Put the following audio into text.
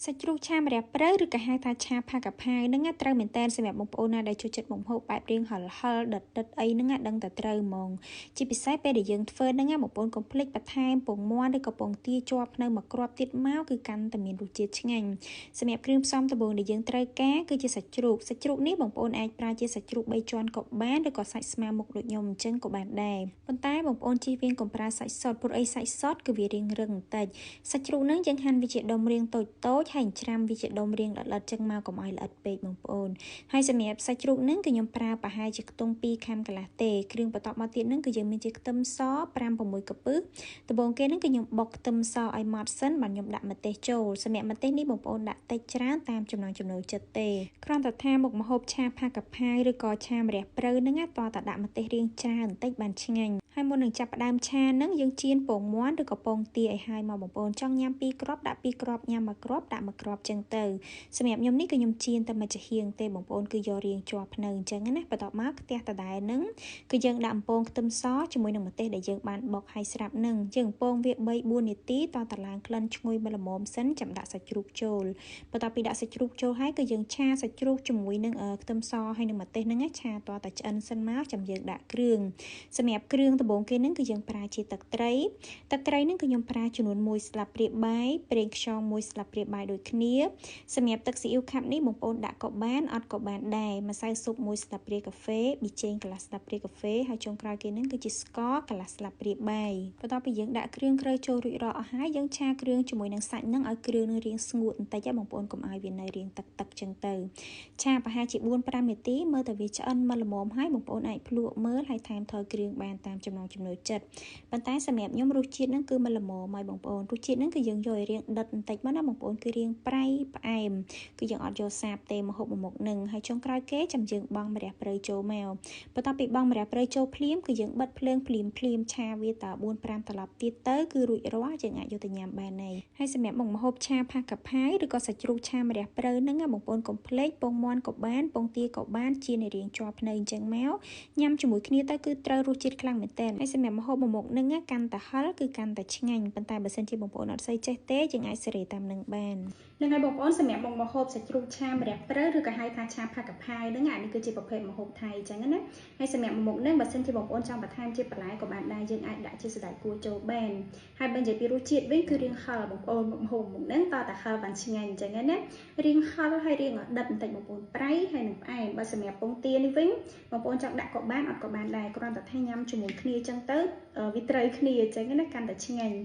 សាច់ជ្រូកឆាម្រះព្រៅឬក៏ហៅថាឆាផាកាផាវហ្នឹងត្រូវមែនតើសម្រាប់បងប្អូនណាដែលចូលចិត្តមុខម្ហូបបែបរៀងហិលដិតអីហ្នឹងដឹងតែត្រូវហ្មងជាពិសេសពេលដែលយើងធ្វើហ្នឹងបងប្អូនកុំភ្លេចបន្ថែមពងមាន់ឬក៏ពងទាជាប់នៅមួយគ្រាប់ទៀតមកគឺកាន់តែមានរសជាតិឆ្ងាញ់សម្រាប់គ្រឿងផ្សំដំបូងដែលយើងត្រូវការគឺជាសាច់ជ្រូកនេះបងប្អូនអាចប្រើជាសាច់ជ្រូក3ជាន់ក៏បានឬក៏សាច់ស្មើមុខដូចខ្ញុំអញ្ចឹងក៏បានដែរប៉ុន្តែបងប្អូនជៀសវាងកុំប្រើសាច់សុតព្រោះអីសាច់សុតគឺវារាងរឹងបន្តិចសាច់ជ្រូកហ្នឹងយើងហាន់វាជាដុំរាងតូចហើយច្រាំវាជាដុំរាងល្អិតចឹងមកកុំឲ្យល្អិតពេកបងប្អូនហើយសម្រាប់សាច់ជ្រូកហ្នឹងគឺខ្ញុំប្រើប្រហែលជាខ្ទង់2ខាំកន្លះទេគ្រឿងបន្ទាប់មកទៀតហ្នឹងគឺយើងមានជាខ្ទឹមស5-6កាពឹសដំបូងគេហ្នឹងគឺខ្ញុំបុកខ្ទឹមសឲ្យម៉ត់សិនបាទខ្ញុំដាក់ម្ទេសចូលសម្រាប់ម្ទេសនេះបងប្អូនដាក់តិចច្រើនតាមចំណង់ចំណូលចិត្តទេគ្រាន់តែថាមុខម្ហូបឆាផាកាផាវឬក៏ឆាម្រះព្រៅហ្នឹងតើតែដាក់ម្ទេសរាងច្រើនបន្តិចបានឆ្ងាញ់ហើយមុននឹងចាប់ផ្ដើមឆាហ្នឹងយើងចៀនពងមាន់ឬក៏ពងទាឲ្យហើយមកបងប្អូនចង់ញ៉ាំ2គ្រាប់ដាក់2គ្រាប់ញ៉ាំ1គ្រាប់ដាក់1គ្រាប់ចឹងទៅសម្រាប់ខ្ញុំនេះគឺខ្ញុំចៀនតែមួយចាហៀងទេបងប្អូនគឺយករៀងជាប់ភ្នៅអញ្ចឹងណាបន្ទាប់មកខ្ទះដដែលហ្នឹងគឺយើងដាក់អំពងខ្ទឹមសជាមួយនឹងម្ទេសដែលយើងបានបុកឲ្យស្រាប់ហ្នឹងយើងអំពងវា3-4នាទីតតឡើងក្លិនឈ្ងុយមកល្មមសិនចាំដាក់សាច់ជ្រូកចូលបន្ទាប់ពីដាក់សាច់ជ្រូកចូលហើយគឺយើងឆាសាច់ជ្រូកជាមួយនឹងខ្ទឹមសហើយនឹងម្ទេសហ្នឹងឆាតតែឆ្អិនសិនមកចាំយើងដាក់គ្រឿងសម្រាប់គ្រឿងដំបូងគេហ្នឹងគឺយើងប្រើជាទឹកត្រីហ្នឹងគឺខ្ញុំប្រើចំនួន1ស្លាបព្រាបាយប្រេងខ្យង1ស្លាបព្រាបាយដូចគ្នាសម្រាប់ទឹកស៊ីអ៊ីវខាប់នេះបងប្អូនដាក់ក៏បានអត់ក៏បានដែរម្សៅស៊ុប1ស្លាបព្រាកាហ្វេប៊ីចេងកន្លះស្លាបព្រាកាហ្វេហើយចុងក្រោយគេហ្នឹងគឺជាស្ករកន្លះស្លាបព្រាបាយបន្ទាប់ពីយើងដាក់គ្រឿងក្រូចចូលរួចរាល់អស់ហើយយើងឆាគ្រឿងជាមួយនឹងសាច់ហ្នឹងឲ្យគ្រឿងនឹងរាងស្ងួតបន្តិចបងប្អូនកុំឲ្យវានៅរាងទឹកចឹងទៅឆាប្រហែលជា4-5នាទីមើលតែវាឆ្អិនមកល្មមហើយបងប្អូនអាចភ្លក់មើលហើយថែមថយគ្រឿងបានតាមចំណង់ចំណូលចិត្តប៉ុន្តែសម្រាប់ខ្ញុំរសជាតិហ្នឹងគឺមិនល្មមហើយបងប្អូនរសជាតិហ្នឹងគឺយើងយកឲ្យរាងដិតបន្តិចមកណាបងប្អូនគឺរាងប្រៃផ្អែមគឺយើងអត់យកសាបទេមកហូបមុខហ្នឹងហើយចុងក្រោយគេចាំយើងបង់ម្រះព្រៅចូលមកបន្ទាប់ពីបង់ម្រះព្រៅចូលភ្លាមគឺយើងបិទភ្លើងភ្លាមឆាវាត4-5ត្រឡប់ទៀតទៅគឺរួចរាល់យើងអាចយកទៅញ៉ាំបានហើយសម្រាប់មុខម្ហូបឆាផាកាផាវឬក៏សាច់ជ្រូកឆាម្រះព្រៅហ្នឹងបងប្អូនកុំភ្លេចពងមាន់ក៏បានពងទាក៏បានជារៀងជាប់ភ្នែកអញ្ចឹងមកញ៉ាំជាមួយគ្នាទៅគឺត្រូវរសជាតិខ្លាំងមែនតើហើយសម្រាប់ម្ហូបមួយមុខហ្នឹងកាន់តែហឹរគឺកាន់តែឆ្ងាញ់ប៉ុន្តែបើសិនជាបងប្អូនអត់សូវចេះទេយើងអាចសេរីតាមនឹងបាននឹងហើយបងប្អូនសម្រាប់មុខម្ហូបសាច់ជ្រូកឆាម្រះព្រៅឬក៏ហៅថាឆាផាកាផាវហ្នឹងនេះគឺជាប្រភេទម្ហូបថៃអញ្ចឹងណាហើយសម្រាប់មុខហ្នឹងបើសិនជាបងប្អូនចង់បន្ថែមជាបន្លែក៏បានដែរយើងអាចដាក់ជាសណ្តែកគួរចូលបានហើយបើនិយាយពីរសជាតិវិញគឺរៀងហឹរបងប្អូនមុខម្ហូបមុខហ្នឹងតតែហឹរបានឆ្ងាញ់អញ្ចឹងណារៀងហឹរហើយរៀងដិតបន្តិចបងប្អូនប្រៃហើយនឹងផ្អែមបើសម្រាប់ពងទានេះវិញបងប្អូនចង់ដាក់ក៏បានអត់ក៏បានដែរគ្រាន់តែថាញ៉ាំជាមួយគ្នាអញ្ចឹងទៅវាត្រូវគ្នាអញ្ចឹងណាកាន់តែឆ្ងាញ់